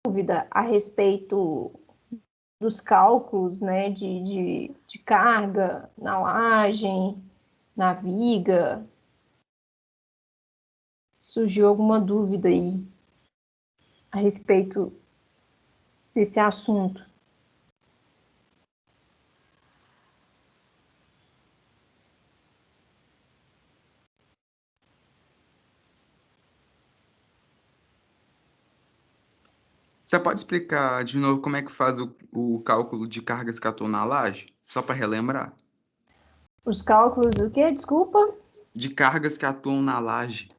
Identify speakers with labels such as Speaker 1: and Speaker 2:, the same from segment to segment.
Speaker 1: dúvida a respeito dos cálculos, né, de carga na laje, na viga? Surgiu alguma dúvida aí a respeito desse assunto?
Speaker 2: Você pode explicar de novo como é que faz o cálculo de cargas que atuam na laje? Só para relembrar.
Speaker 1: Os cálculos do quê? Desculpa?
Speaker 2: De cargas que atuam na laje.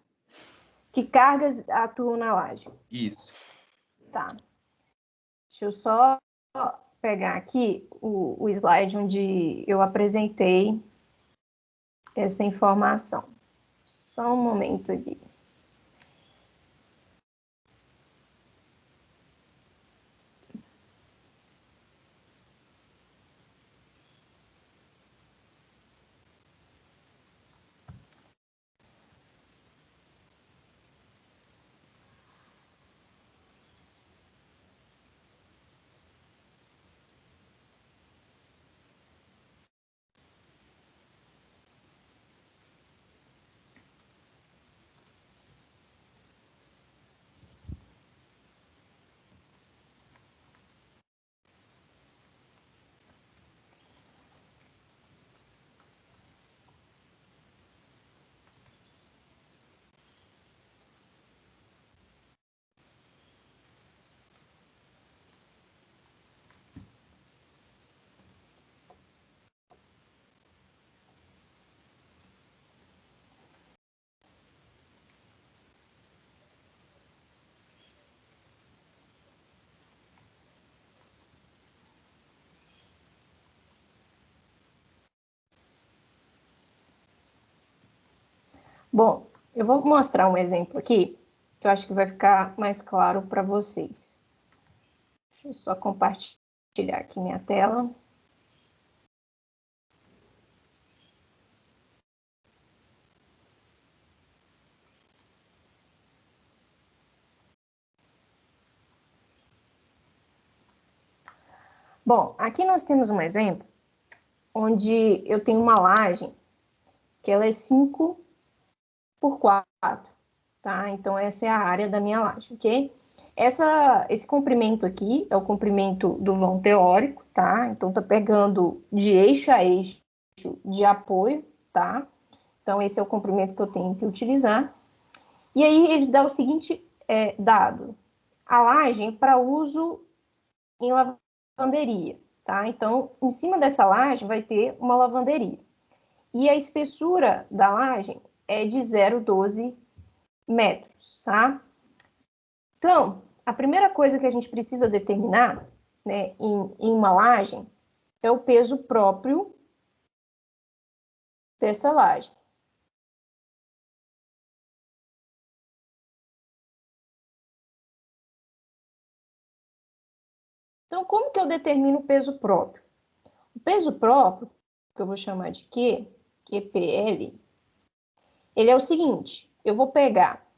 Speaker 1: Que cargas atuam na laje?
Speaker 2: Isso.
Speaker 1: Tá. Deixa eu só pegar aqui o slide onde eu apresentei essa informação. Só um momento aqui. Bom, eu vou mostrar um exemplo aqui, que eu acho que vai ficar mais claro para vocês. Deixa eu só compartilhar aqui minha tela. Bom, aqui nós temos um exemplo onde eu tenho uma laje que ela é 5 por 4, tá? Então, essa é a área da minha laje, ok? Esse comprimento aqui é o comprimento do vão teórico, tá? Então, tá pegando de eixo a eixo de apoio, tá? Então, esse é o comprimento que eu tenho que utilizar. E aí, ele dá o seguinte dado. A laje para uso em lavanderia, tá? Então, em cima dessa laje vai ter uma lavanderia. E a espessura da laje é de 0,12 metros, tá? Então, a primeira coisa que a gente precisa determinar, né, em uma laje é o peso próprio dessa laje. Então, como que eu determino o peso próprio? O peso próprio, que eu vou chamar de Q, QPL, ele é o seguinte, eu vou pegar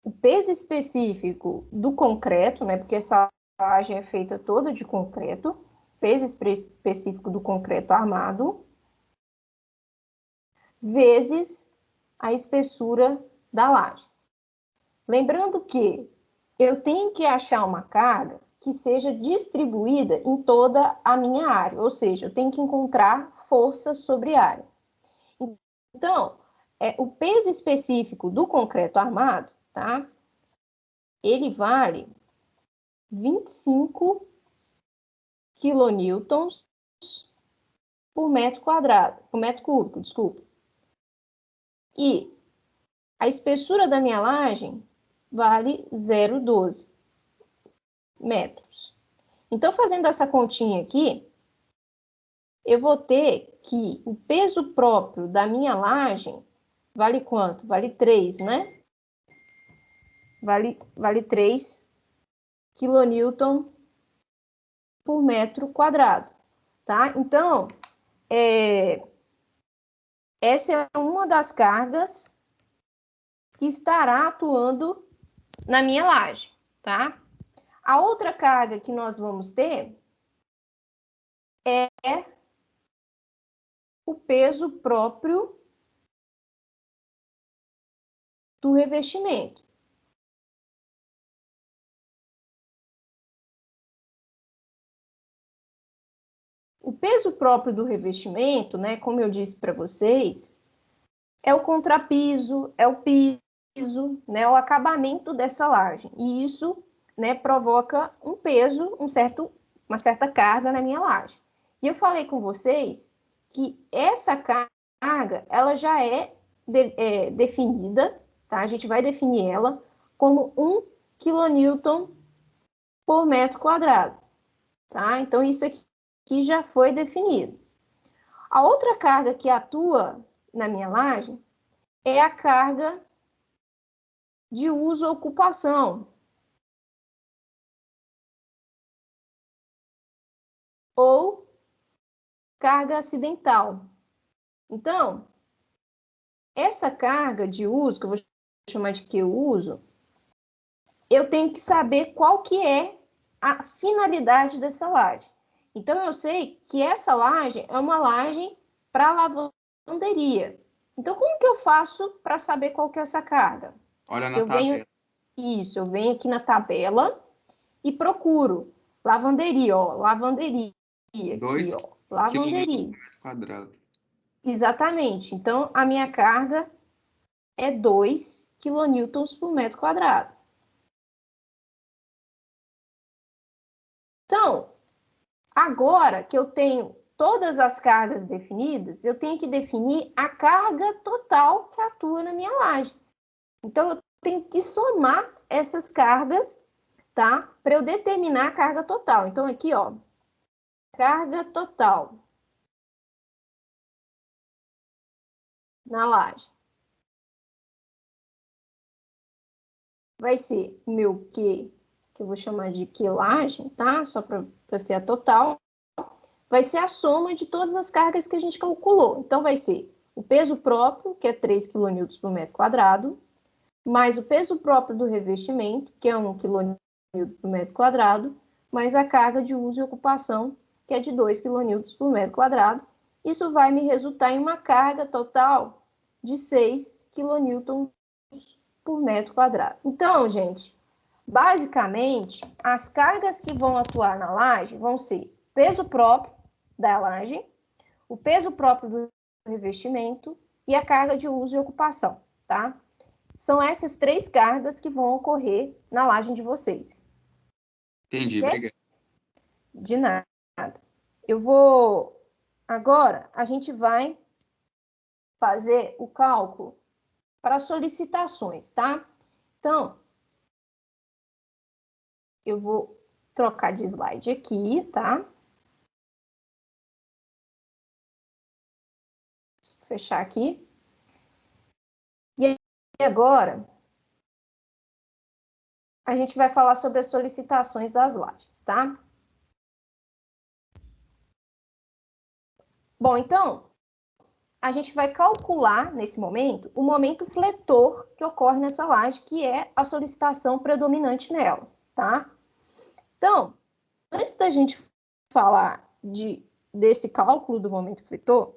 Speaker 1: o peso específico do concreto, né, porque essa laje é feita toda de concreto, peso específico do concreto armado, vezes a espessura da laje. Lembrando que eu tenho que achar uma carga que seja distribuída em toda a minha área, ou seja, eu tenho que encontrar força sobre área. Então, o peso específico do concreto armado, tá? Ele vale 25 quilonewtons por metro quadrado, por metro cúbico, desculpa. E a espessura da minha laje vale 0,12 metros. Então, fazendo essa continha aqui, eu vou ter que o peso próprio da minha laje vale quanto? Vale 3, né? Vale 3 quilonewton por metro quadrado, tá? Então, essa é uma das cargas que estará atuando na minha laje, tá? A outra carga que nós vamos ter é o peso próprio do revestimento. O peso próprio do revestimento, né, como eu disse para vocês, é o contrapiso, é o piso, né, o acabamento dessa laje. E isso, né, provoca um peso, uma certa carga na minha laje. E eu falei com vocês que essa carga, ela já é definida, tá? A gente vai definir ela como 1 kN por metro quadrado, tá? Então, isso aqui já foi definido. A outra carga que atua na minha laje é a carga de uso ou ocupação, ou carga acidental. Então, essa carga de uso, que eu vou chamar de que uso, eu tenho que saber qual que é a finalidade dessa laje. Então, eu sei que essa laje é uma laje para lavanderia. Então, como que eu faço para saber qual que é essa carga?
Speaker 2: Olha na tabela.
Speaker 1: Eu venho aqui na tabela e procuro lavanderia, ó, lavanderia.
Speaker 2: 2
Speaker 1: aqui, ó, lavanderia.
Speaker 2: kN por metro quadrado.
Speaker 1: Exatamente. Então, a minha carga é 2 kN por metro quadrado. Então, agora que eu tenho todas as cargas definidas, eu tenho que definir a carga total que atua na minha laje. Então, eu tenho que somar essas cargas, tá? Para eu determinar a carga total. Então, aqui, ó, carga total na laje. Vai ser o meu Q, que eu vou chamar de quilagem, tá? Só para ser a total. Vai ser a soma de todas as cargas que a gente calculou. Então, vai ser o peso próprio, que é 3 kN por metro quadrado, mais o peso próprio do revestimento, que é 1 kN por metro quadrado, mais a carga de uso e ocupação, que é de 2 kN por metro quadrado. Isso vai me resultar em uma carga total de 6 kN por metro quadrado. Então, gente, basicamente, as cargas que vão atuar na laje vão ser peso próprio da laje, o peso próprio do revestimento e a carga de uso e ocupação, tá? São essas 3 cargas que vão ocorrer na laje de vocês.
Speaker 2: Entendi,
Speaker 1: Okay?
Speaker 2: obrigado.
Speaker 1: De nada. Eu vou... Agora, a gente vai fazer o cálculo para solicitações, tá? Então, eu vou trocar de slide aqui, tá? Vou fechar aqui. E agora, a gente vai falar sobre as solicitações das lajes, tá? Bom, então, a gente vai calcular, nesse momento, o momento fletor que ocorre nessa laje, que é a solicitação predominante nela, tá? Então, antes da gente falar desse cálculo do momento fletor,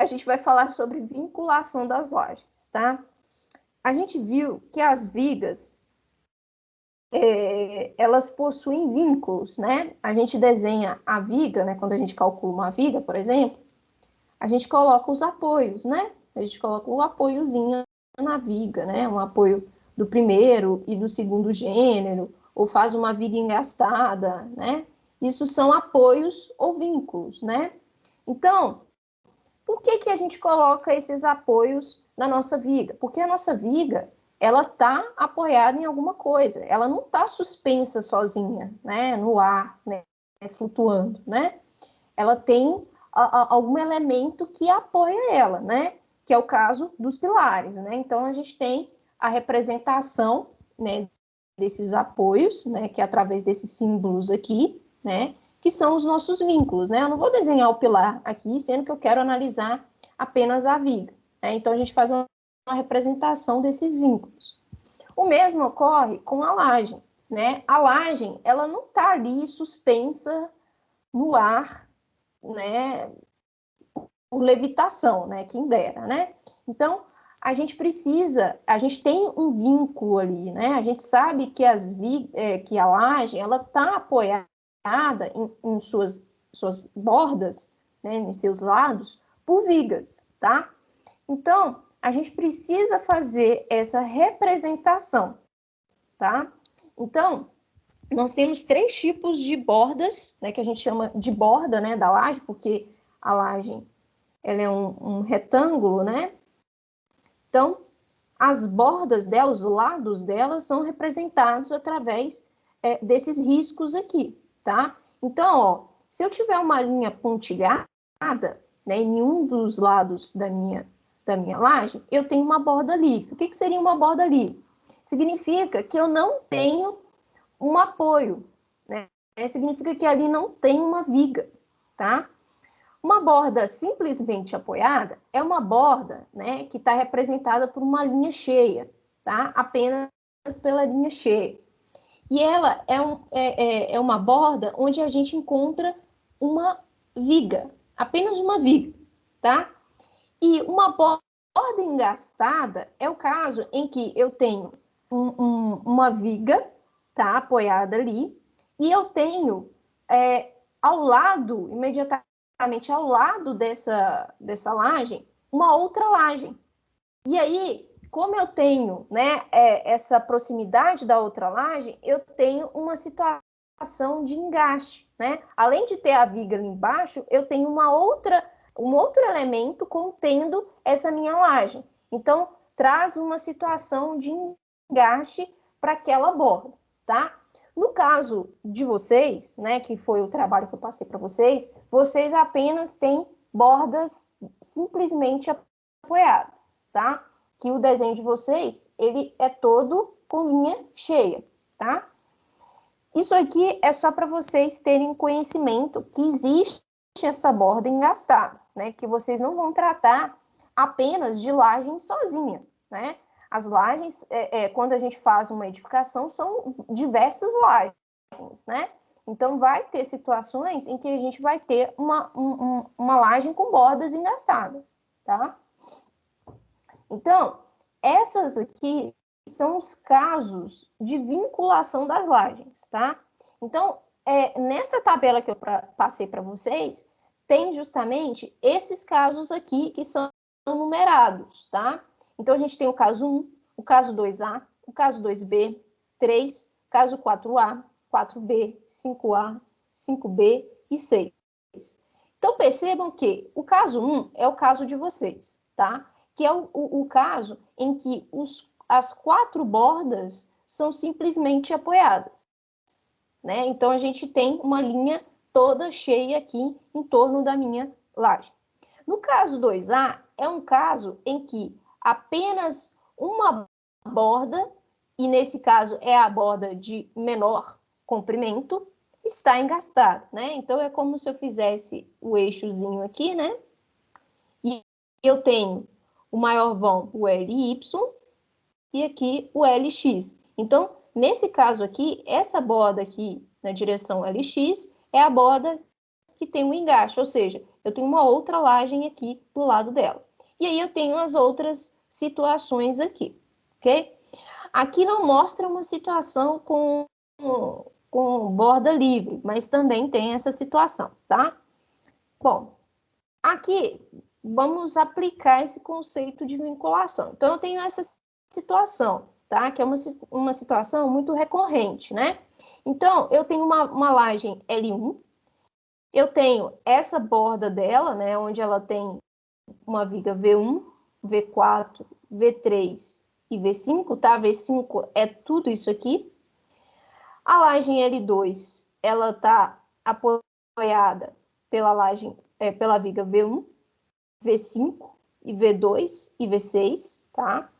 Speaker 1: a gente vai falar sobre vinculação das lajes, tá? A gente viu que as vigas, elas possuem vínculos, né? A gente desenha a viga, né? Quando a gente calcula uma viga, por exemplo, a gente coloca os apoios, né? A gente coloca o apoiozinho na viga, né? Um apoio do primeiro e do segundo gênero, ou faz uma viga engastada, né? Isso são apoios ou vínculos, né? Então, por que a gente coloca esses apoios na nossa viga? Porque a nossa viga, ela está apoiada em alguma coisa, ela não está suspensa sozinha, né? No ar, né? Flutuando, né? Ela tem algum elemento que apoia ela, né? Que é o caso dos pilares, né? Então, a gente tem a representação, né, desses apoios, né, que é através desses símbolos aqui, né, que são os nossos vínculos, né? Eu não vou desenhar o pilar aqui, sendo que eu quero analisar apenas a viga, né? Então, a gente faz uma representação desses vínculos. O mesmo ocorre com a laje. né, a laje, ela não está ali suspensa no ar, né, por levitação, né, quem dera, né? Então, a gente tem um vínculo ali, né? A gente sabe que, que a laje, ela está apoiada em suas bordas, né, em seus lados, por vigas, tá? Então, a gente precisa fazer essa representação, tá? Então, nós temos 3 tipos de bordas, né, que a gente chama de borda, né, da laje, porque a laje ela é um retângulo, né? Então, as bordas dela, os lados dela são representados através desses riscos aqui, tá? Então, ó, se eu tiver uma linha pontilhada, né, em nenhum dos lados da minha laje, eu tenho uma borda livre. O que seria uma borda livre? Significa que eu não tenho um apoio, né? Significa que ali não tem uma viga, tá? Uma borda simplesmente apoiada é uma borda, né, que está representada por uma linha cheia, tá? Apenas pela linha cheia. E ela é uma borda onde a gente encontra uma viga, apenas uma viga, tá? E uma borda engastada é o caso em que eu tenho uma viga, tá, apoiada ali, e eu tenho ao lado, imediatamente ao lado dessa laje, uma outra laje. E aí, como eu tenho, né, essa proximidade da outra laje, eu tenho uma situação de engaste, né? Além de ter a viga ali embaixo, eu tenho um outro elemento contendo essa minha laje. Então, traz uma situação de engaste para aquela borda, tá? No caso de vocês, né, que foi o trabalho que eu passei para vocês, vocês apenas têm bordas simplesmente apoiadas, tá? Que o desenho de vocês, ele é todo com linha cheia, tá? Isso aqui é só para vocês terem conhecimento que existe essa borda engastada, né? Que vocês não vão tratar apenas de laje sozinha, né? As lajes, quando a gente faz uma edificação, são diversas lajes, né? Então, vai ter situações em que a gente vai ter uma laje com bordas engastadas, tá? Então, essas aqui são os casos de vinculação das lajes, tá? Então, nessa tabela que eu passei para vocês, tem justamente esses casos aqui que são numerados, tá? Então, a gente tem o caso 1, o caso 2A, o caso 2B, 3, caso 4A, 4B, 5A, 5B e 6. Então, percebam que o caso 1 é o caso de vocês, tá? Que é o caso em que as 4 bordas são simplesmente apoiadas, né? Então, a gente tem uma linha toda cheia aqui em torno da minha laje. No caso 2A, é um caso em que apenas uma borda, e nesse caso é a borda de menor comprimento, está engastada, né? Então, é como se eu fizesse o eixozinho aqui, né? E eu tenho o maior vão, o LY, e aqui o LX. Então, nesse caso aqui, essa borda aqui na direção LX é a borda que tem um engaste, ou seja, eu tenho uma outra laje aqui do lado dela. E aí eu tenho as outras situações aqui, ok? Aqui não mostra uma situação com borda livre, mas também tem essa situação, tá? Bom, aqui vamos aplicar esse conceito de vinculação. Então, eu tenho essa situação, tá? Que é uma situação muito recorrente, né? Então, eu tenho uma laje L1, eu tenho essa borda dela, né? Onde ela tem uma viga V1, V4, V3 e V5, tá? V5 é tudo isso aqui. A laje L2, ela tá apoiada pela viga V1, V5 e V2 e V6, tá?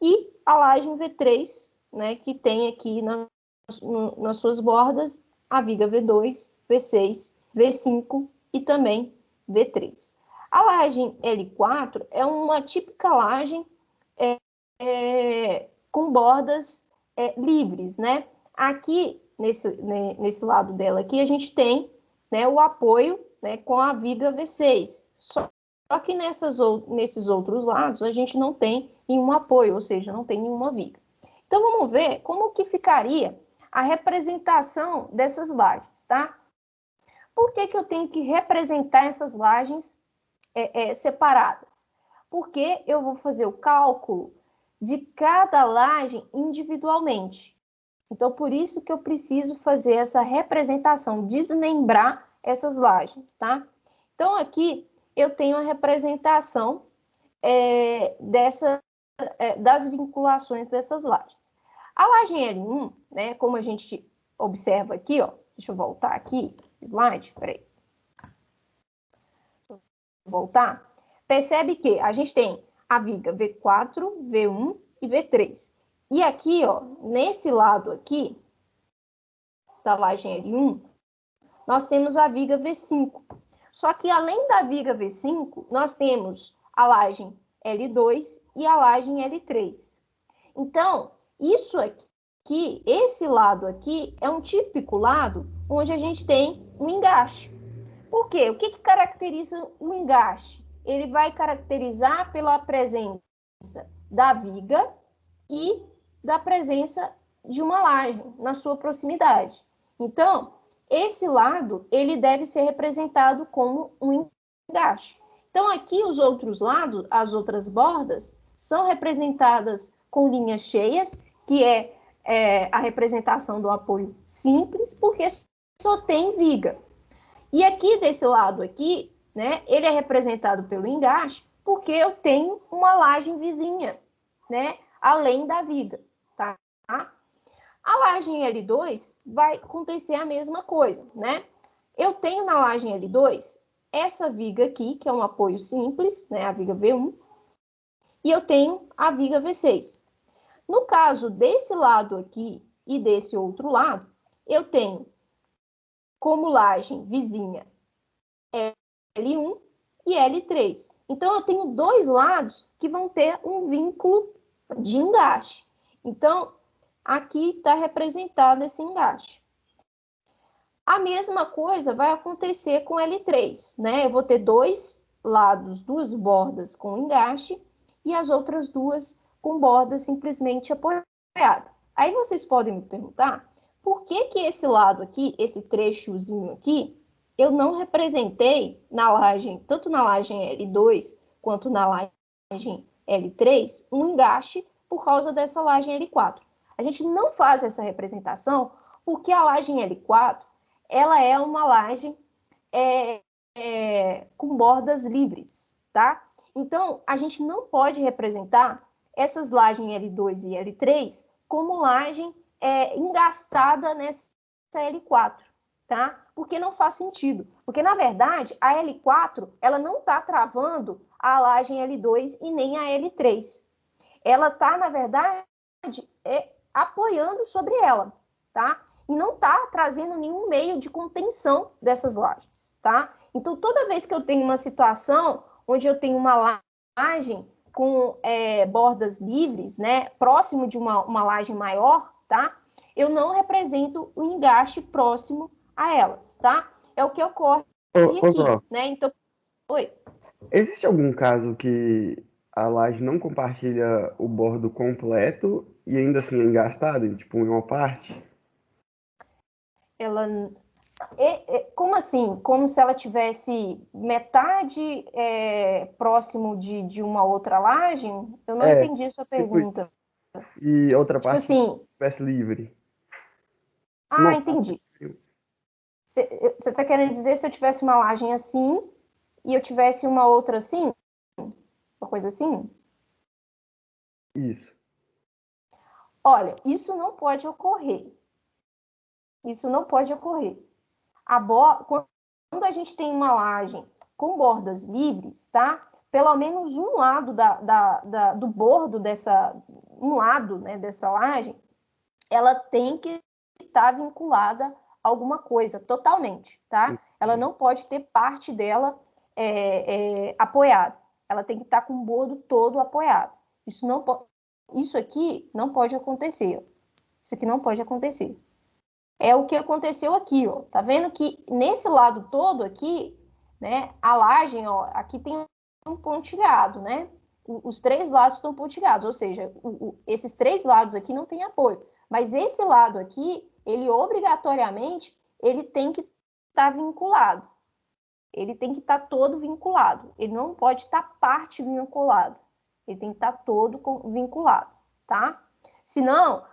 Speaker 1: E a laje V3, né, que tem aqui nas suas bordas a viga V2, V6, V5 e também V3. A laje L4 é uma típica laje com bordas livres, né? Aqui, nesse lado dela aqui, a gente tem, né, o apoio, né, com a viga V6. Só que nesses outros lados, a gente não tem nenhum apoio, ou seja, não tem nenhuma viga. Então, vamos ver como que ficaria a representação dessas lajes, tá? Por que eu tenho que representar essas lajes separadas? Porque eu vou fazer o cálculo de cada laje individualmente. Então, por isso que eu preciso fazer essa representação, desmembrar essas lajes, tá? Então, aqui eu tenho a representação das vinculações dessas lajes. A laje L1, né, como a gente observa aqui, ó, deixa eu voltar aqui, slide, peraí. Voltar. Percebe que a gente tem a viga V4, V1 e V3. E aqui, ó, nesse lado aqui, da laje L1, nós temos a viga V5. Só que além da viga V5, nós temos a laje L2 e a laje L3. Então, isso aqui, esse lado aqui, é um típico lado onde a gente tem um engaste. Por quê? O que caracteriza o engaste? Ele vai caracterizar pela presença da viga e da presença de uma laje na sua proximidade. Então, esse lado, ele deve ser representado como um engaste. Então, aqui os outros lados, as outras bordas, são representadas com linhas cheias, que é a representação do apoio simples, porque só tem viga. E aqui, desse lado aqui, né, ele é representado pelo engaste, porque eu tenho uma laje vizinha, né, além da viga, tá? A laje em L2 vai acontecer a mesma coisa, né? Eu tenho na laje em L2 essa viga aqui, que é um apoio simples, né, a viga V1, e eu tenho a viga V6. No caso desse lado aqui e desse outro lado, eu tenho como laje vizinha L1 e L3. Então, eu tenho dois lados que vão ter um vínculo de engaste. Então, aqui está representado esse engaste. A mesma coisa vai acontecer com L3, né? Eu vou ter dois lados, duas bordas com engaste e as outras duas com borda simplesmente apoiada. Aí vocês podem me perguntar por que esse lado aqui, esse trechozinho aqui, eu não representei na laje, tanto na laje L2 quanto na laje L3, um engaste por causa dessa laje L4. A gente não faz essa representação porque a laje L4 ela é uma laje com bordas livres, tá? Então, a gente não pode representar essas lajes L2 e L3 como laje engastada nessa L4, tá? Porque não faz sentido. Porque, na verdade, a L4, ela não está travando a laje L2 e nem a L3. Ela está, na verdade, apoiando sobre ela, tá? E não está trazendo nenhum meio de contenção dessas lajes, tá? Então, toda vez que eu tenho uma situação onde eu tenho uma laje com bordas livres, né, próximo de uma laje maior, tá? Eu não represento o engaste próximo a elas, tá? É o que ocorre aqui, né? Então, oi.
Speaker 3: Existe algum caso que a laje não compartilha o bordo completo e ainda assim é engastada, tipo, em uma parte?
Speaker 1: Ela... como assim? Como se ela tivesse metade próximo de uma outra laje? Eu não entendi a sua pergunta.
Speaker 3: E outra
Speaker 1: tipo
Speaker 3: parte
Speaker 1: assim,
Speaker 3: estivesse livre.
Speaker 1: Ah, entendi. Você está querendo dizer se eu tivesse uma laje assim e eu tivesse uma outra assim? Uma coisa assim?
Speaker 3: Isso.
Speaker 1: Olha, isso não pode ocorrer. Isso não pode ocorrer. Quando a gente tem uma laje com bordas livres, tá? Pelo menos um lado do bordo um lado, né, dessa laje, ela tem que estar vinculada a alguma coisa, totalmente, tá? Ela não pode ter parte dela apoiada. Ela tem que estar com o bordo todo apoiado. Isso aqui não pode acontecer. Isso aqui não pode acontecer. é o que aconteceu aqui, ó. Tá vendo que nesse lado todo aqui, né, a laje, ó, aqui tem um pontilhado, né? Os três lados estão pontilhados, ou seja, esses três lados aqui não tem apoio. Mas esse lado aqui, ele obrigatoriamente, ele tem que estar vinculado. Ele tem que estar todo vinculado. Ele não pode estar parte vinculado. Ele tem que estar todo vinculado, tá? Senão,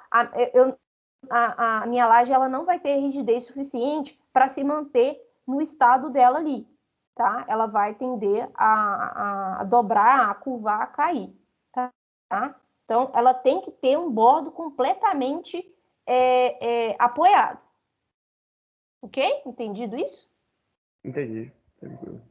Speaker 1: a minha laje ela não vai ter rigidez suficiente para se manter no estado dela ali, tá? Ela vai tender a dobrar, a curvar, a cair, tá? Então, ela tem que ter um bordo completamente apoiado. Ok? Entendido isso?
Speaker 3: Entendi. Tranquilo.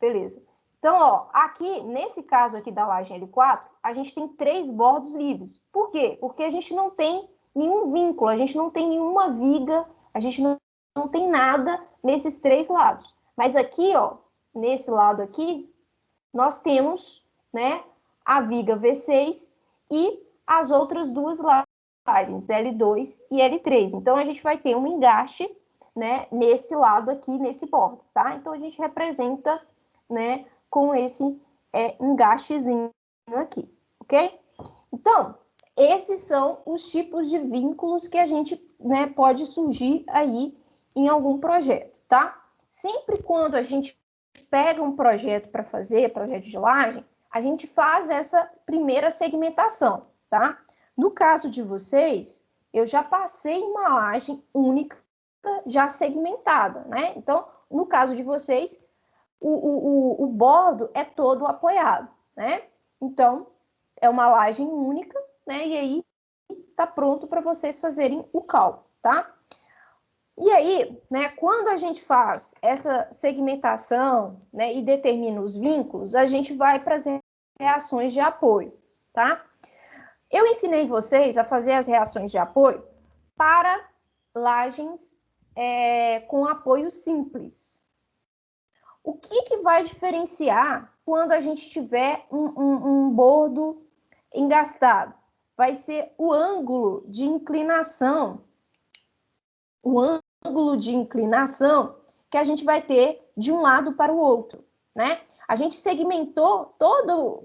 Speaker 1: Beleza. Então, ó, aqui, nesse caso aqui da laje L4, a gente tem 3 bordos livres. Por quê? Porque a gente não tem nenhum vínculo, a gente não tem nenhuma viga, a gente não tem nada nesses 3 lados. Mas aqui, ó, nesse lado aqui, nós temos, né, a viga V6 e as outras duas lajes, L2 e L3. Então, a gente vai ter um engaste, né, nesse lado aqui, nesse bordo, tá? Então, a gente representa, né, com esse engastezinho aqui, ok? Então, esses são os tipos de vínculos que a gente, né, pode surgir aí em algum projeto, tá? Sempre quando a gente pega um projeto para fazer, projeto de laje, a gente faz essa primeira segmentação, tá? No caso de vocês, eu já passei uma laje única, já segmentada, né? Então, no caso de vocês, o bordo é todo apoiado, né? Então, é uma laje única, né? E aí, tá pronto para vocês fazerem o cálculo, tá? E aí, né, quando a gente faz essa segmentação, né, e determina os vínculos, a gente vai para as reações de apoio, tá? Eu ensinei vocês a fazer as reações de apoio para lajes com apoio simples. O que vai diferenciar quando a gente tiver um bordo engastado? Vai ser o ângulo de inclinação, que a gente vai ter de um lado para o outro, né? A gente segmentou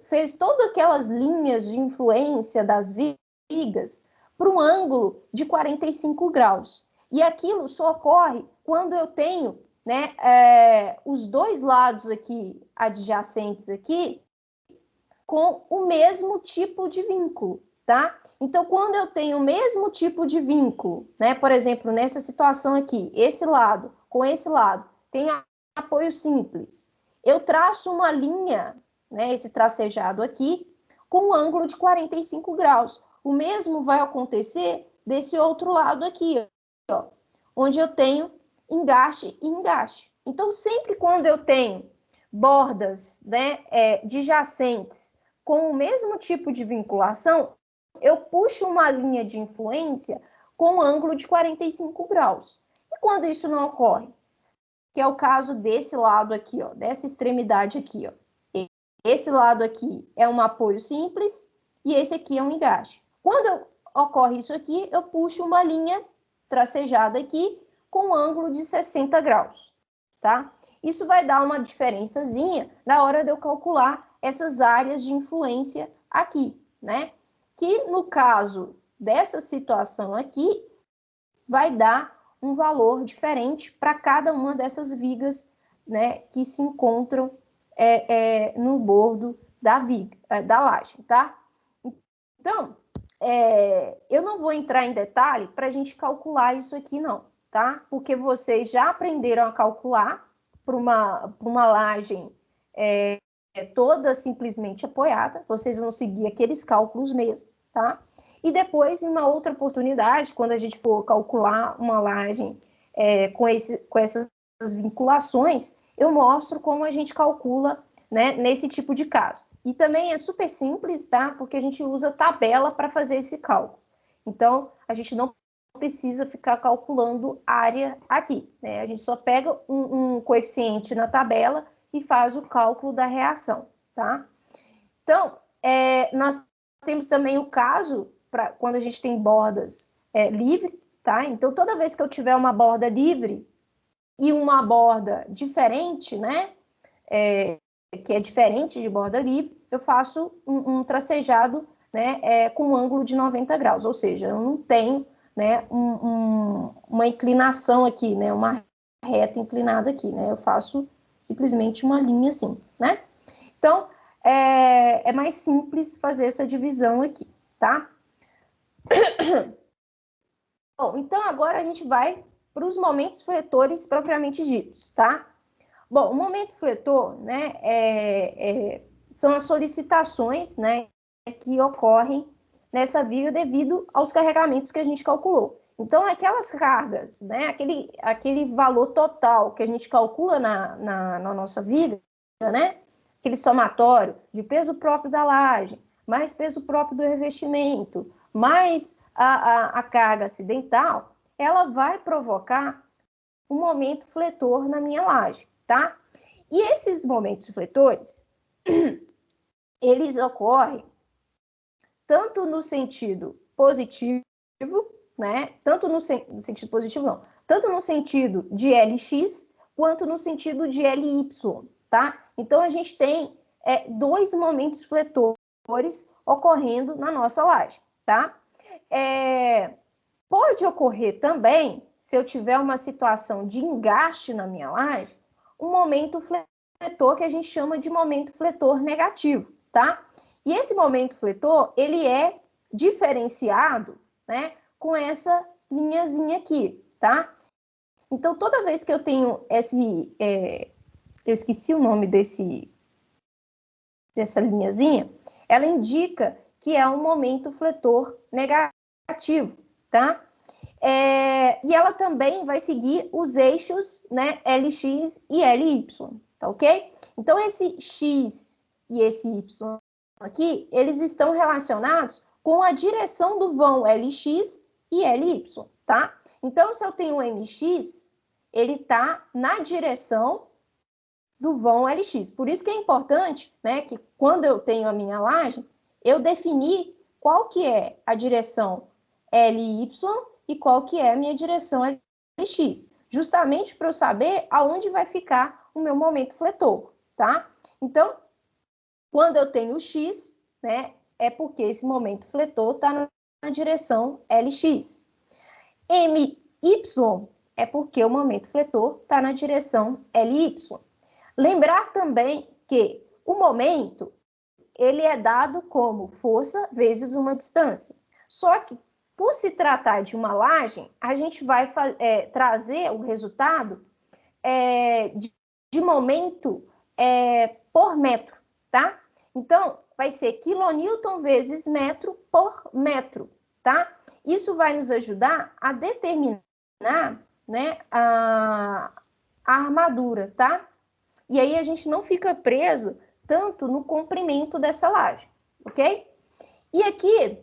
Speaker 1: fez todas aquelas linhas de influência das vigas para um ângulo de 45 graus. E aquilo só ocorre quando eu tenho, né, os dois lados aqui adjacentes aqui com o mesmo tipo de vínculo, tá? Então, quando eu tenho o mesmo tipo de vínculo, né, por exemplo, nessa situação aqui, esse lado com esse lado tem apoio simples, eu traço uma linha, né, esse tracejado aqui, com um ângulo de 45 graus. O mesmo vai acontecer desse outro lado aqui, ó, onde eu tenho engaste e engaste. Então, sempre quando eu tenho bordas, né, adjacentes com o mesmo tipo de vinculação, eu puxo uma linha de influência com um ângulo de 45 graus. E quando isso não ocorre? Que é o caso desse lado aqui, ó, dessa extremidade aqui, ó. Esse lado aqui é um apoio simples e esse aqui é um engaste. Quando ocorre isso aqui, eu puxo uma linha tracejada aqui com um ângulo de 60 graus, tá? Isso vai dar uma diferençazinha na hora de eu calcular essas áreas de influência aqui, né? Que no caso dessa situação aqui, vai dar um valor diferente para cada uma dessas vigas, né, que se encontram no bordo da viga, da laje, tá? Então, eu não vou entrar em detalhe para a gente calcular isso aqui, não, tá? Porque vocês já aprenderam a calcular para uma laje toda simplesmente apoiada, vocês vão seguir aqueles cálculos mesmo, tá? E depois, em uma outra oportunidade, quando a gente for calcular uma laje com essas vinculações, eu mostro como a gente calcula, né, nesse tipo de caso. E também é super simples, tá? Porque a gente usa tabela para fazer esse cálculo. Então, a gente não precisa ficar calculando área aqui, né? A gente só pega um coeficiente na tabela e faz o cálculo da reação, tá? Então, nós temos também o caso, quando a gente tem bordas livre, tá? Então, toda vez que eu tiver uma borda livre e uma borda diferente, né, que é diferente de borda livre, eu faço um tracejado, né, com um ângulo de 90 graus, ou seja, eu não tenho, né, uma inclinação aqui, né, uma reta inclinada aqui, né, eu faço simplesmente uma linha assim, né? Então, é mais simples fazer essa divisão aqui, tá? Bom, então agora a gente vai para os momentos fletores propriamente ditos, tá? Bom, o momento fletor, né, são as solicitações, né, que ocorrem nessa via devido aos carregamentos que a gente calculou. Então, aquelas cargas, né, aquele valor total que a gente calcula na nossa viga, né, aquele somatório de peso próprio da laje, mais peso próprio do revestimento, mais a carga acidental, ela vai provocar um momento fletor na minha laje, tá? E esses momentos fletores, eles ocorrem tanto no sentido positivo, né? Tanto no sentido positivo, não. Tanto no sentido de LX, quanto no sentido de LY, tá? Então, a gente tem dois momentos fletores ocorrendo na nossa laje, tá? Pode ocorrer também, se eu tiver uma situação de engaste na minha laje, um momento fletor que a gente chama de momento fletor negativo, tá? E esse momento fletor, ele é diferenciado, né, com essa linhazinha aqui, tá? Então, toda vez que eu tenho eu esqueci o nome dessa linhazinha, ela indica que é um momento fletor negativo, tá? E ela também vai seguir os eixos, né, LX e LY, tá ok? Então, esse X e esse Y aqui, eles estão relacionados com a direção do vão LX e LY, tá? Então, se eu tenho um MX, ele está na direção do vão LX. Por isso que é importante, né, que quando eu tenho a minha laje, eu definir qual que é a direção LY e qual que é a minha direção LX, justamente para eu saber aonde vai ficar o meu momento fletor, tá? Então, quando eu tenho o X, né, é porque esse momento fletor está na direção LX. MY é porque o momento fletor está na direção LY. Lembrar também que o momento, ele é dado como força vezes uma distância. Só que, por se tratar de uma laje, a gente vai trazer o resultado de momento por metro, tá? Então, vai ser quilonewton vezes metro por metro, tá? Isso vai nos ajudar a determinar, né, a armadura, tá? E aí a gente não fica preso tanto no comprimento dessa laje, ok? E aqui,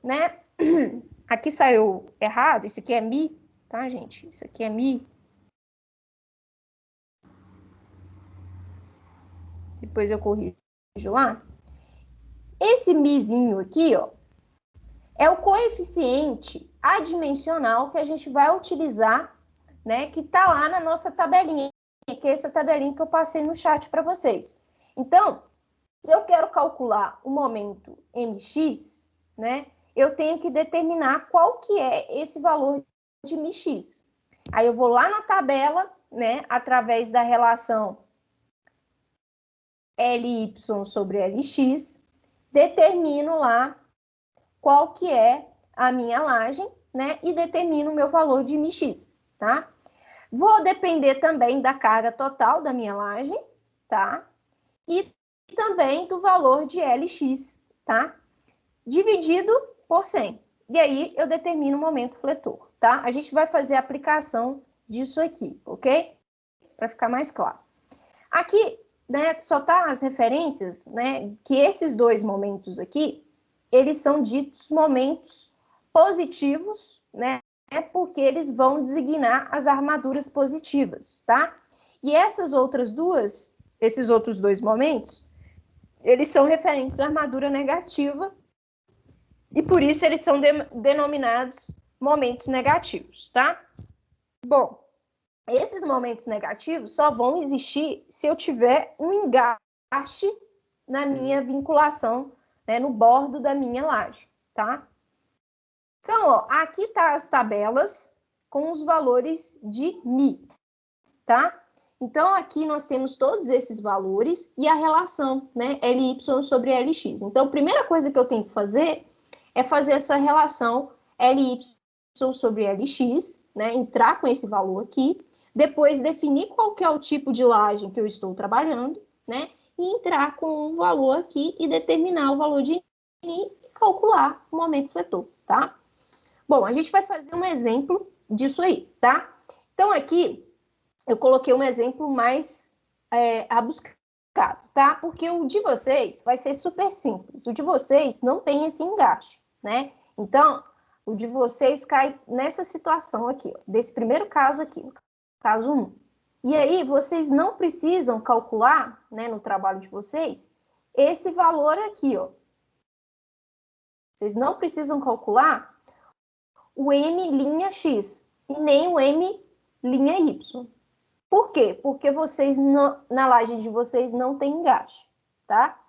Speaker 1: né, aqui saiu errado, isso aqui é Mi, tá, gente? Isso aqui é Mi. Depois eu corrijo lá. Esse mizinho aqui, ó, é o coeficiente adimensional que a gente vai utilizar, né, que tá lá na nossa tabelinha, que é essa tabelinha que eu passei no chat para vocês. Então, se eu quero calcular o momento mx, né, eu tenho que determinar qual que é esse valor de mx. Aí eu vou lá na tabela, né, através da relação Ly sobre Lx, determino lá qual que é a minha laje, né, e determino o meu valor de mx, tá? Vou depender também da carga total da minha laje, tá? E também do valor de Lx, tá? Dividido por 100. E aí eu determino o momento fletor, tá? A gente vai fazer a aplicação disso aqui, ok? Para ficar mais claro. Aqui, né, só tá as referências, né, que esses dois momentos aqui, eles são ditos momentos positivos, né, porque eles vão designar as armaduras positivas, tá? E esses outros dois momentos, eles são referentes à armadura negativa, e por isso eles são denominados momentos negativos, tá? Bom, esses momentos negativos só vão existir se eu tiver um engaste na minha vinculação, né, no bordo da minha laje, tá? Então, ó, aqui tá as tabelas com os valores de Mi, tá? Então, aqui nós temos todos esses valores e a relação, né, LY sobre LX. Então, a primeira coisa que eu tenho que fazer é fazer essa relação LY sobre LX, né, entrar com esse valor aqui, depois definir qual que é o tipo de laje que eu estou trabalhando, né, e entrar com um valor aqui e determinar o valor de I e calcular o momento fletor, tá? Bom, a gente vai fazer um exemplo disso aí, tá? Então, aqui, eu coloquei um exemplo mais abuscado, tá? Porque o de vocês vai ser super simples. O de vocês não tem esse engaste, né? Então, o de vocês cai nessa situação aqui, ó, desse primeiro caso aqui, caso 1. E aí, vocês não precisam calcular, né, no trabalho de vocês, esse valor aqui, ó. Vocês não precisam calcular o M'(x) e nem o M'(y). Por quê? Porque vocês na laje de vocês não tem engaste, tá?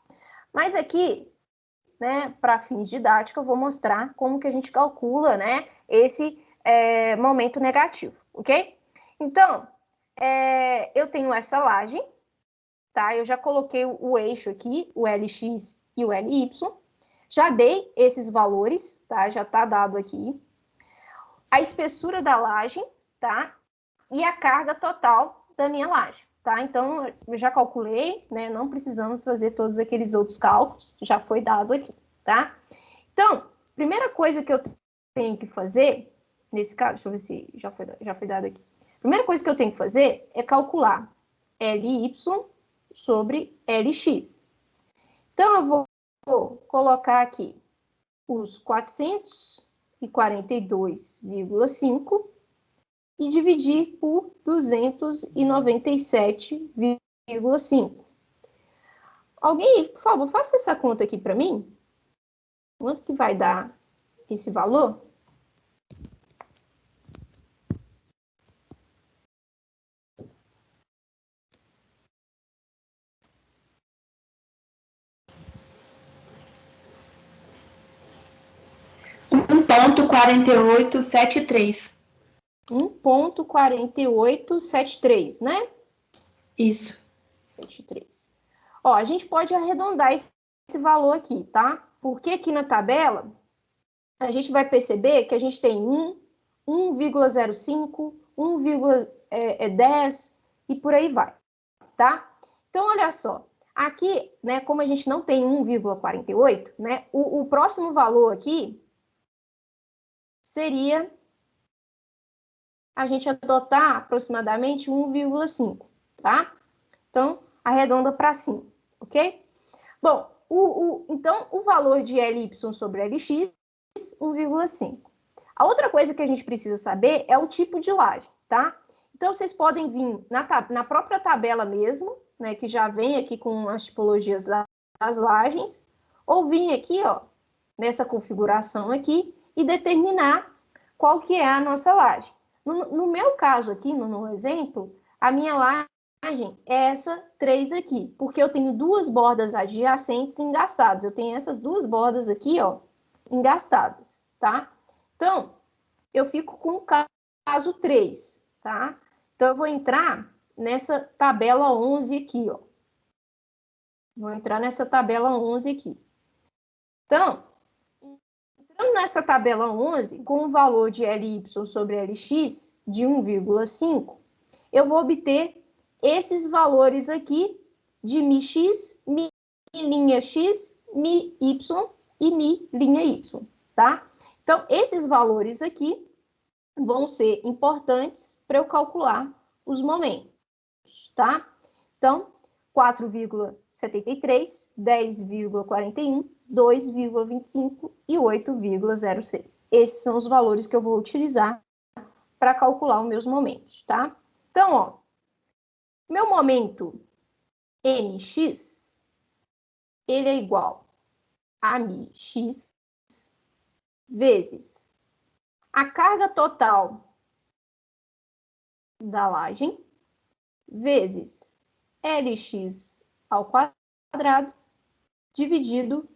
Speaker 1: Mas aqui, né, para fins didáticos, eu vou mostrar como que a gente calcula, né, esse momento negativo, ok? Então, eu tenho essa laje, tá? Eu já coloquei o eixo aqui, o LX e o LY. Já dei esses valores, tá? Já tá dado aqui. A espessura da laje, tá? E a carga total da minha laje, tá? Então, eu já calculei, né? Não precisamos fazer todos aqueles outros cálculos, já foi dado aqui, tá? Então, primeira coisa que eu tenho que fazer, nesse caso, deixa eu ver se já foi dado aqui. Primeira coisa que eu tenho que fazer é calcular LY sobre LX. Então, eu vou colocar aqui os 442,5 e dividir por 297,5. Alguém, por favor, faça essa conta aqui para mim. Quanto que vai dar esse valor?
Speaker 4: Ponto 4873.
Speaker 1: 1,4873, né?
Speaker 4: Isso.
Speaker 1: 73. Ó, a gente pode arredondar esse valor aqui, tá? Porque aqui na tabela, a gente vai perceber que a gente tem 1, 1,05, 1,10 e por aí vai, tá? Então, olha só. Aqui, né, como a gente não tem 1,48, né, o próximo valor aqui seria a gente adotar aproximadamente 1,5, tá? Então, arredonda para cima, ok? Bom, então, o valor de LY sobre LX, 1,5. A outra coisa que a gente precisa saber é o tipo de laje, tá? Então, vocês podem vir na própria tabela mesmo, né, que já vem aqui com as tipologias das lajes, ou vir aqui, ó, nessa configuração aqui, e determinar qual que é a nossa laje. No meu caso aqui, no exemplo, a minha laje é essa 3 aqui, porque eu tenho duas bordas adjacentes engastadas. Eu tenho essas duas bordas aqui, ó, engastadas, tá? Então, eu fico com o caso 3, tá? Então, eu vou entrar nessa tabela 11 aqui, ó. Vou entrar nessa tabela 11 aqui. Então, entrando nessa tabela 11, com o valor de LY sobre LX de 1,5, eu vou obter esses valores aqui de MiX, Mi'X, MiY e Mi'Y, tá? Então, esses valores aqui vão ser importantes para eu calcular os momentos, tá? Então, 4,73, 10,41, 2,25 e 8,06. Esses são os valores que eu vou utilizar para calcular os meus momentos, tá? Então, ó, meu momento MX, ele é igual a MiX vezes a carga total da laje vezes Lx ao quadrado dividido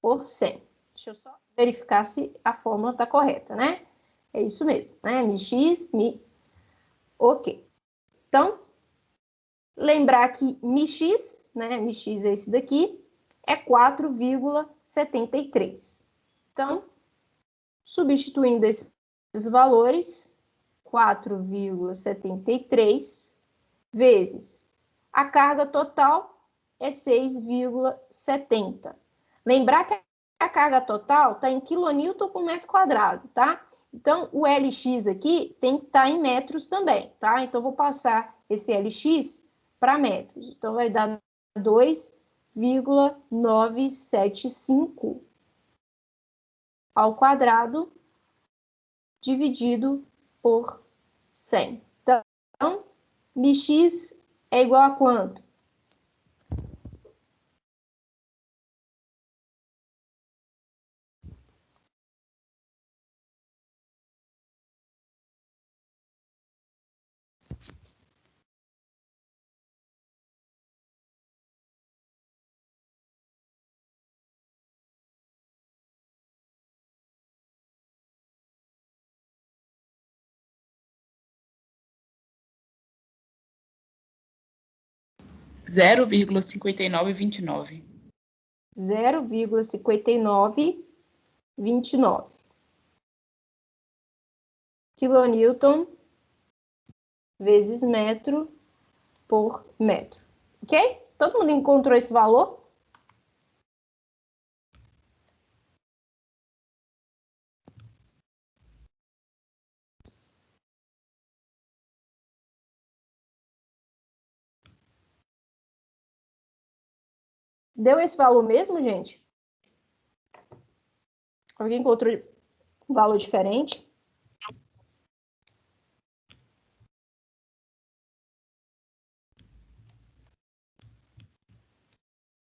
Speaker 1: por 100. Deixa eu só verificar se a fórmula está correta, né? É isso mesmo, né? Mx, Ok. Então, lembrar que Mx, né? Mx é esse daqui, é 4,73. Então, substituindo esses valores, 4,73 vezes a carga total é 6,70. Lembrar que a carga total está em quilonewton por metro quadrado, tá? Então, o Lx aqui tem que estar em metros também, tá? Então, vou passar esse Lx para metros. Então, vai dar 2,975 ao quadrado dividido por 100. Então, Mx é igual a quanto?
Speaker 5: Zero vírgula 5929.
Speaker 1: 0,5929 quilonewton vezes metro por metro. Ok? Todo mundo encontrou esse valor? Deu esse valor mesmo, gente? Alguém encontrou um valor diferente?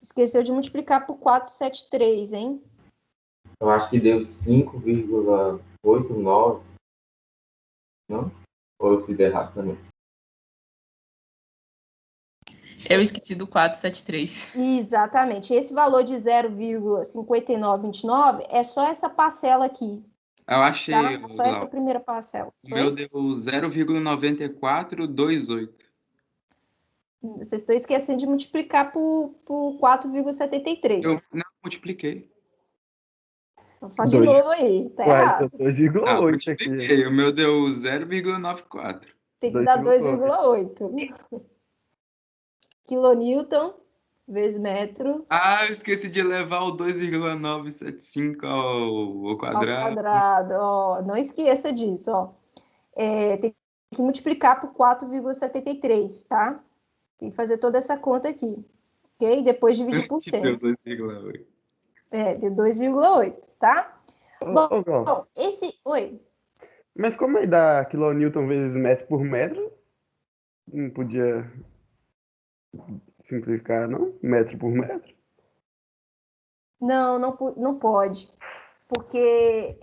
Speaker 1: Esqueceu de multiplicar por 473, hein?
Speaker 6: Eu acho que deu 5,89. Não? Ou eu fiz errado também?
Speaker 5: Eu esqueci do 473.
Speaker 1: Exatamente. Esse valor de 0,5929 é só essa parcela aqui,
Speaker 2: Eu achei,
Speaker 1: tá? Só essa
Speaker 2: Glau.
Speaker 1: primeira parcela.
Speaker 2: O meu deu 0,9428.
Speaker 1: Vocês estão esquecendo de multiplicar por 4,73.
Speaker 2: Eu não multipliquei.
Speaker 1: Então, faz de novo aí, tá
Speaker 3: Uai,
Speaker 1: errado.
Speaker 3: então 2,8 aqui.
Speaker 2: Multipliquei. O meu deu 0,94.
Speaker 1: Tem que dar
Speaker 3: 2,8.
Speaker 1: 2,8. Quilonewton vezes metro
Speaker 2: Ah, eu esqueci de levar o 2,975 ao
Speaker 1: ao
Speaker 2: quadrado.
Speaker 1: quadrado. Ó, não esqueça disso, ó. Tem que multiplicar por 4,73, tá? Tem que fazer toda essa conta aqui, ok? Depois dividir por
Speaker 2: Que deu
Speaker 1: 100.
Speaker 2: 2,8.
Speaker 1: Deu 2,8, tá?
Speaker 3: Ô, Glau,
Speaker 1: Bom, esse... Oi.
Speaker 3: mas como aí dá quilonewton vezes metro por metro? Não podia simplificar, não? Metro por metro?
Speaker 1: Não pode. Porque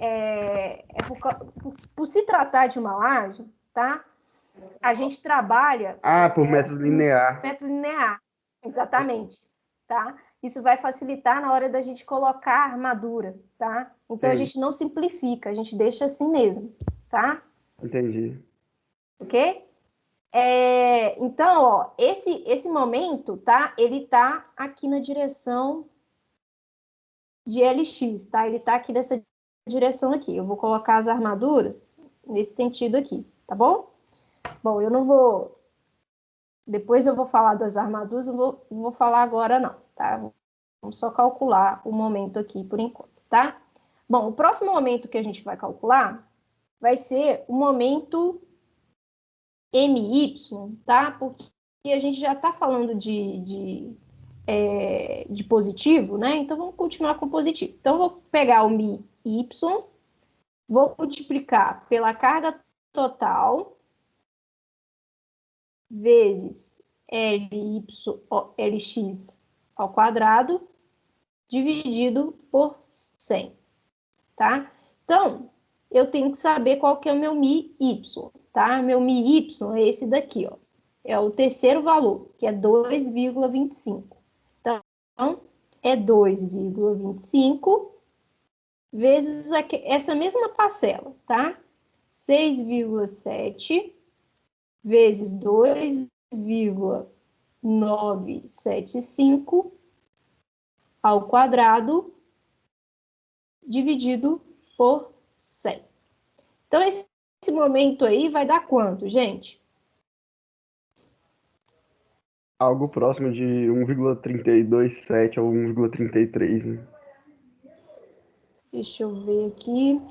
Speaker 1: por se tratar de uma laje, tá? A gente trabalha
Speaker 3: Ah, por metro linear.
Speaker 1: metro linear, exatamente, tá? Isso vai facilitar na hora da gente colocar a armadura, tá? Então a
Speaker 3: Sim.
Speaker 1: gente não simplifica, a gente deixa assim mesmo, tá?
Speaker 3: Entendi.
Speaker 1: Ok? Então, ó, esse momento, tá? Ele tá aqui na direção de LX, tá? Ele tá aqui nessa direção aqui. Eu vou colocar as armaduras nesse sentido aqui, tá bom? Bom, eu não vou... Depois eu vou falar das armaduras, eu vou falar agora não, tá? Vamos só calcular o momento aqui por enquanto, tá? Bom, o próximo momento que a gente vai calcular vai ser o momento MY, tá? Porque a gente já está falando de positivo, né? Então, vamos continuar com positivo. Então, vou pegar o MY, vou multiplicar pela carga total vezes Lx ao quadrado dividido por 100, tá? Então, eu tenho que saber qual que é o meu MI-Y, tá? Meu MI-Y é esse daqui, ó. É o terceiro valor, que é 2,25. Então, é 2,25 vezes essa mesma parcela, tá? 6,7 vezes 2,975 ao quadrado dividido por 100. Então, esse momento aí vai dar quanto, gente?
Speaker 3: Algo próximo de 1,327 ou 1,33, né?
Speaker 1: Deixa eu ver aqui.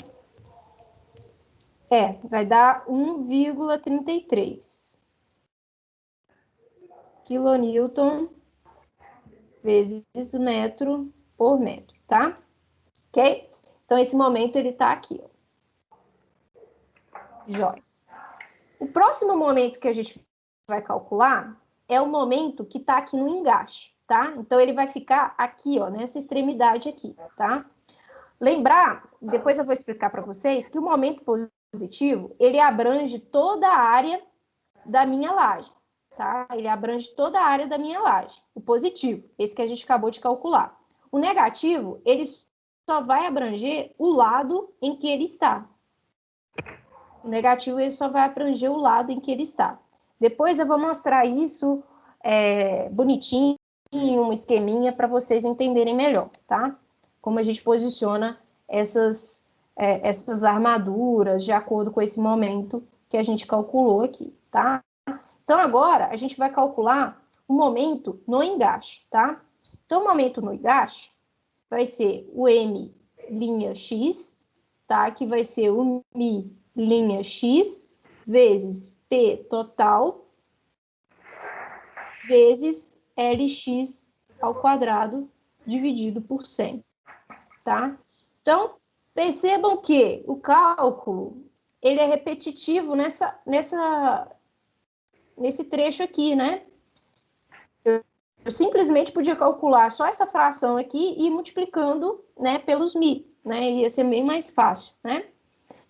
Speaker 1: Vai dar 1,33 quilonewton vezes metro por metro, tá? Ok? Então, esse momento ele tá aqui, ó. Jóia. O próximo momento que a gente vai calcular é o momento que tá aqui no engaste, tá? Então, ele vai ficar aqui, ó, nessa extremidade aqui, tá? Lembrar, depois eu vou explicar para vocês, que o momento positivo, ele abrange toda a área da minha laje, tá? Ele abrange toda a área da minha laje. O positivo, esse que a gente acabou de calcular. O negativo, ele só vai abranger o lado em que ele está. O negativo, ele só vai abranger o lado em que ele está. Depois eu vou mostrar isso bonitinho, um esqueminha, para vocês entenderem melhor, tá? Como a gente posiciona essas armaduras de acordo com esse momento que a gente calculou aqui, tá? Então, agora, a gente vai calcular o momento no engaste, tá? Então, o momento no engaste vai ser o M' X, tá? Que vai ser o Mi' X vezes P total vezes LX ao quadrado dividido por 100, tá? Então, percebam que o cálculo, ele é repetitivo nesse trecho aqui, né? Eu simplesmente podia calcular só essa fração aqui e ir multiplicando, né, pelos Mi, né? Ia ser bem mais fácil, né?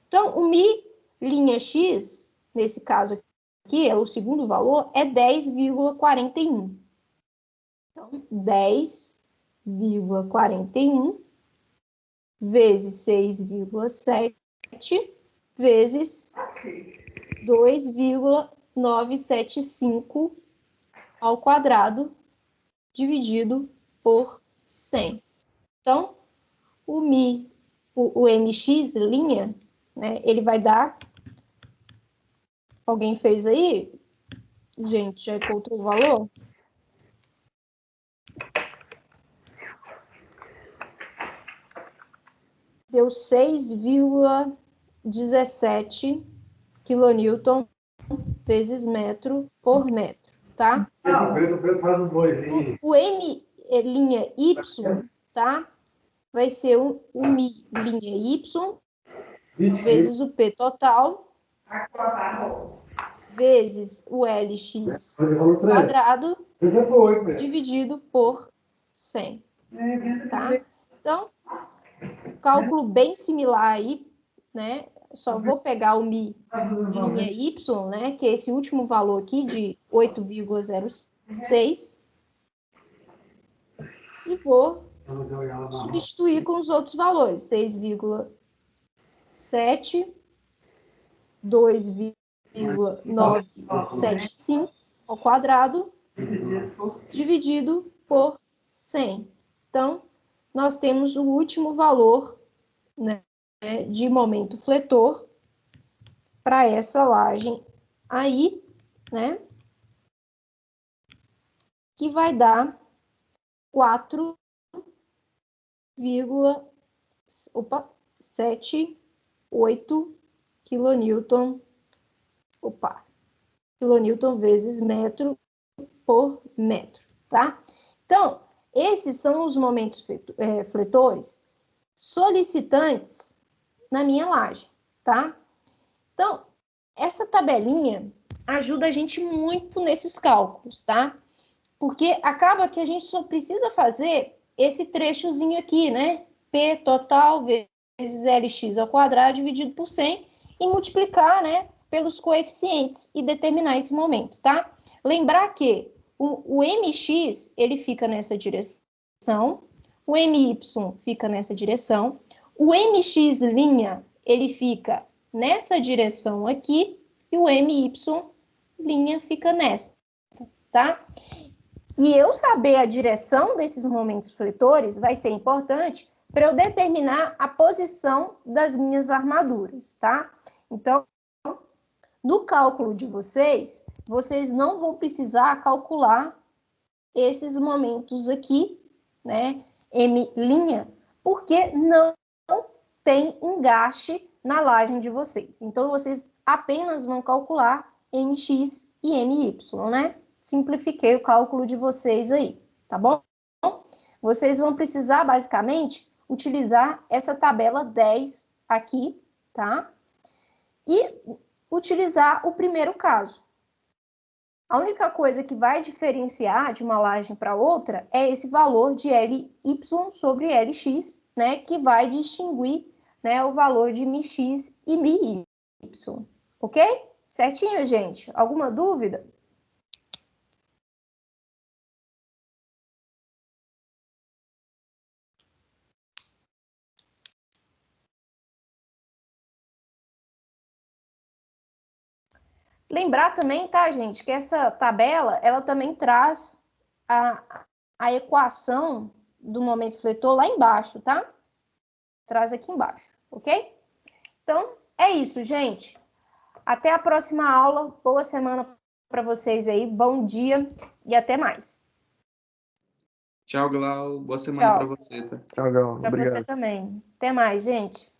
Speaker 1: Então, o Mi' X, nesse caso aqui, é o segundo valor, é 10,41. Então, 10,41 vezes 6,7 vezes 2,975 ao quadrado dividido por 100. Então, o MX, linha, né, ele vai dar... Alguém fez aí? Gente, já encontrou o valor? Deu 6,17 quilonewton vezes metro por metro, tá? O M linha Y, tá? Vai ser o Mi linha Y vezes o P total vezes o LX quadrado dividido por 100, tá? Então, cálculo bem similar aí, né? Só vou pegar o Mi linha Y, né? Que é esse último valor aqui de 8,06 e vou substituir com os outros valores, 6,7, 2,975 ao quadrado dividido por 100. Então, nós temos o último valor, né, de momento fletor para essa laje aí, né, que vai dar 4,78 quilonewton, quilonewton vezes metro por metro, tá? Então, esses são os momentos fletores solicitantes na minha laje, tá? Então, essa tabelinha ajuda a gente muito nesses cálculos, tá? Porque acaba que a gente só precisa fazer esse trechozinho aqui, né? P total vezes Lx ao quadrado dividido por 100 e multiplicar, né, pelos coeficientes e determinar esse momento, tá? Lembrar que o mx, ele fica nessa direção, o my fica nessa direção, o mx', ele fica nessa direção aqui, e o my' fica nessa, tá? E eu saber a direção desses momentos fletores vai ser importante para eu determinar a posição das minhas armaduras, tá? Então, no cálculo de vocês, vocês não vão precisar calcular esses momentos aqui, né, M', porque não tem engaste na laje de vocês. Então, vocês apenas vão calcular Mx e My, né? Simplifiquei o cálculo de vocês aí, tá bom? Vocês vão precisar, basicamente, utilizar essa tabela 10 aqui, tá? E utilizar o primeiro caso. A única coisa que vai diferenciar de uma laje para outra é esse valor de Ly sobre Lx, né, que vai distinguir, né, o valor de Mx e My, ok? Certinho, gente? Alguma dúvida? Lembrar também, tá, gente, que essa tabela, ela também traz a equação do momento fletor lá embaixo, tá? Traz aqui embaixo, ok? Então, é isso, gente. Até a próxima aula. Boa semana para vocês aí. Bom dia e até mais.
Speaker 2: Tchau, Glau. Boa semana
Speaker 1: Tchau.
Speaker 2: para você, tá?
Speaker 3: Tchau, Gal.
Speaker 1: Para você
Speaker 3: Obrigado.
Speaker 1: também. Até mais, gente.